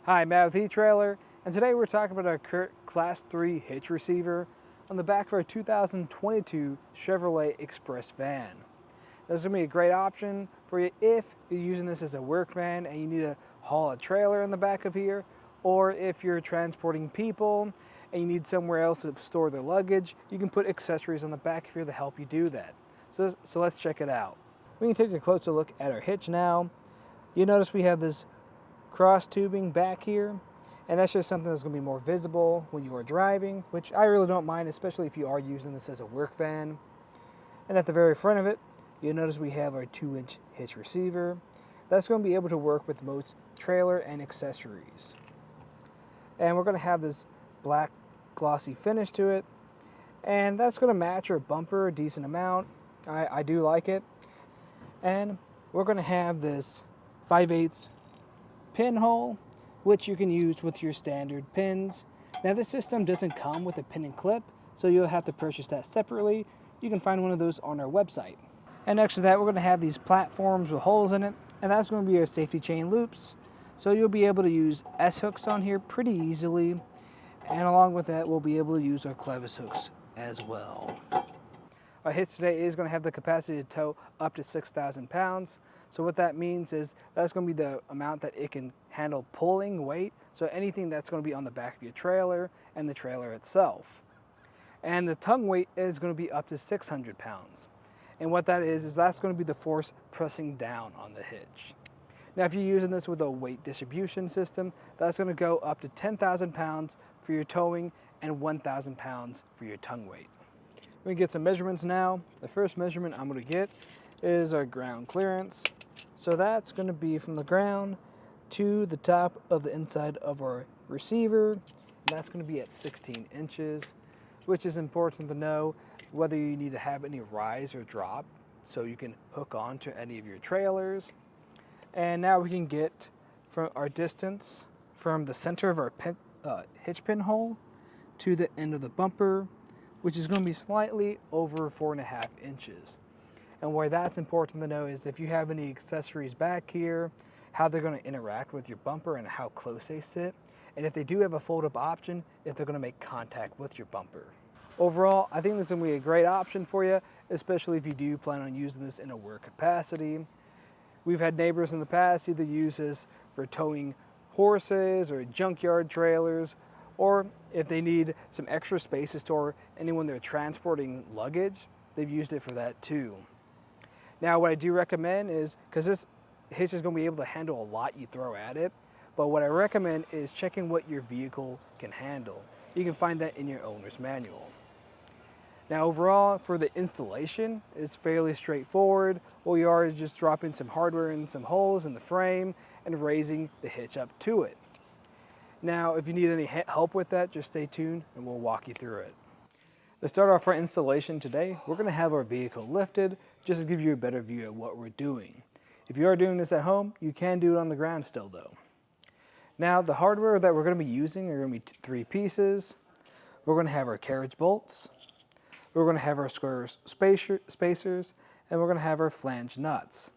Hi, Matt with eTrailer, and today we're talking about our CURT Class 3 hitch receiver on the back of our 2022 Chevrolet Express van. This is going to be a great option for you if you're using this as a work van and you need to haul a trailer in the back of here, or if you're transporting people and you need somewhere else to store their luggage. You can put accessories on the back of here to help you do that. So let's check it out. We can take a closer look at our hitch now. You notice we have this cross tubing back here, and that's just something that's going to be more visible when you are driving, which I really don't mind, especially if you are using this as a work van. And at the very front of it, you'll notice we have our 2-inch hitch receiver. That's going to be able to work with most trailer and accessories. And we're going to have this black glossy finish to it, and that's going to match our bumper a decent amount. I do like it. And we're going to have this 5/8 pinhole, which you can use with your standard pins. Now this system doesn't come with a pin and clip, so you'll have to purchase that separately. You can find one of those on our website. And next to that, we're going to have these platforms with holes in it, and that's going to be our safety chain loops. So you'll be able to use S-hooks on here pretty easily, and along with that, we'll be able to use our clevis hooks as well. Our hitch today is going to have the capacity to tow up to 6,000 pounds. So what that means is that's going to be the amount that it can handle pulling weight. So anything that's going to be on the back of your trailer and the trailer itself. And the tongue weight is going to be up to 600 pounds. And what that is that's going to be the force pressing down on the hitch. Now if you're using this with a weight distribution system, that's going to go up to 10,000 pounds for your towing and 1,000 pounds for your tongue weight. We can get some measurements now. The first measurement I'm going to get is our ground clearance. So that's going to be from the ground to the top of the inside of our receiver. And that's going to be at 16 inches, which is important to know whether you need to have any rise or drop so you can hook on to any of your trailers. And now we can get from our distance from the center of our hitch pin hole to the end of the bumper, which is going to be slightly over 4.5 inches. And why that's important to know is if you have any accessories back here, how they're going to interact with your bumper and how close they sit. And if they do have a fold-up option, if they're going to make contact with your bumper. Overall, I think this is going to be a great option for you, especially if you do plan on using this in a work capacity. We've had neighbors in the past either use this for towing horses or junkyard trailers, or if they need some extra space to store anyone they're transporting luggage, they've used it for that too. Now what I do recommend is, because this hitch is going to be able to handle a lot you throw at it, but what I recommend is checking what your vehicle can handle. You can find that in your owner's manual. Now overall, for the installation, it's fairly straightforward. All you are is just dropping some hardware in some holes in the frame and raising the hitch up to it. Now if you need any help with that, just stay tuned and we'll walk you through it. To start off our installation today, we're going to have our vehicle lifted just to give you a better view of what we're doing. If you are doing this at home, you can do it on the ground still though. Now the hardware that we're going to be using are going to be 3 pieces. We're going to have our carriage bolts, we're going to have our square spacers, and we're going to have our flange nuts.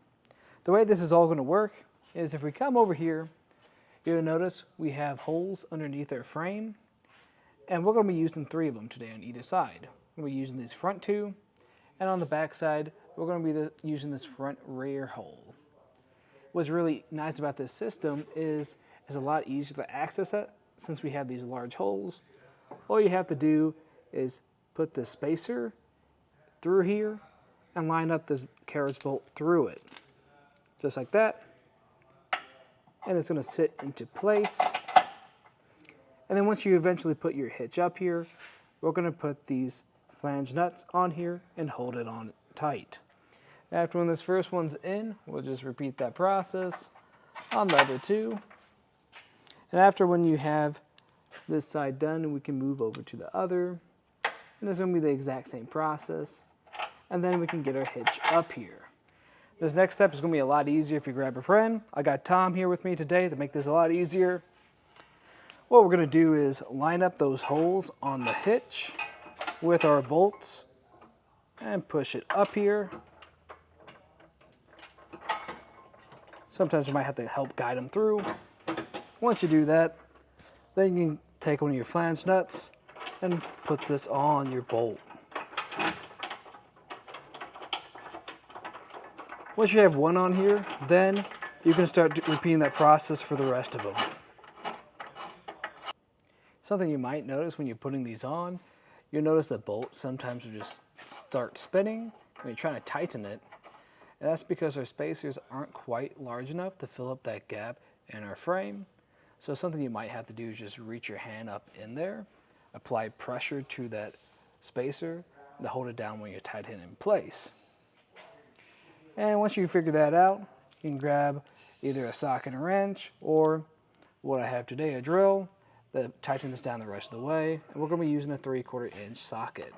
The way this is all going to work is if we come over here, you'll notice we have holes underneath our frame, and we're going to be using 3 of them today on either side. We're going to be using these front 2, and on the back side, we're going to be using this front rear hole. What's really nice about this system is it's a lot easier to access it since we have these large holes. All you have to do is put the spacer through here and line up this carriage bolt through it. Just like that. And it's going to sit into place. And then once you eventually put your hitch up here, we're going to put these flange nuts on here and hold it on tight. After when this first one's in, we'll just repeat that process on the other 2. And after when you have this side done, we can move over to the other. And it's going to be the exact same process. And then we can get our hitch up here. This next step is going to be a lot easier if you grab a friend. I got Tom here with me today to make this a lot easier. What we're going to do is line up those holes on the hitch with our bolts and push it up here. Sometimes you might have to help guide them through. Once you do that, then you can take one of your flange nuts and put this on your bolt. Once you have one on here, then you can start repeating that process for the rest of them. Something you might notice when you're putting these on, you'll notice the bolt sometimes will just start spinning when you're trying to tighten it. And that's because our spacers aren't quite large enough to fill up that gap in our frame. So something you might have to do is just reach your hand up in there, apply pressure to that spacer to hold it down when you're tightening in place. And once you figure that out, you can grab either a socket and a wrench, or what I have today, a drill, that tighten this down the rest of the way. And we're going to be using a 3/4 inch socket.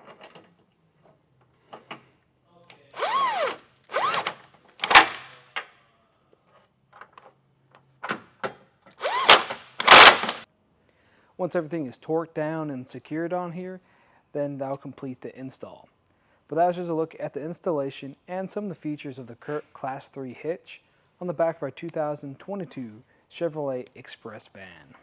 Once everything is torqued down and secured on here, then that'll complete the install. But that was just a look at the installation and some of the features of the CURT Class 3 hitch on the back of our 2022 Chevrolet Express van.